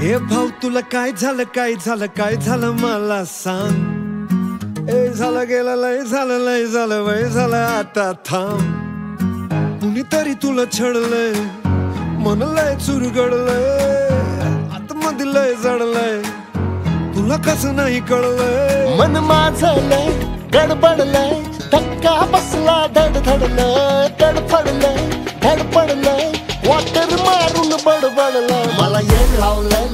हे भाऊ तुला काय झालं काय झालं काय झालं मला सांग. ए झालं गेलं लय झालं लय झालं वय झालं आता थांब. कुणीतरी तुला छळलंय मन लय चुरगडलंय आतमध्ये लय जडलंय तुला कसं नाही कळलंय. मन माझं लय गडबडलंय धक्का बसला धडधडलंय धडफडलंय धडपडलंय वाटर मारून बडबडलंय. मला येड लावलंय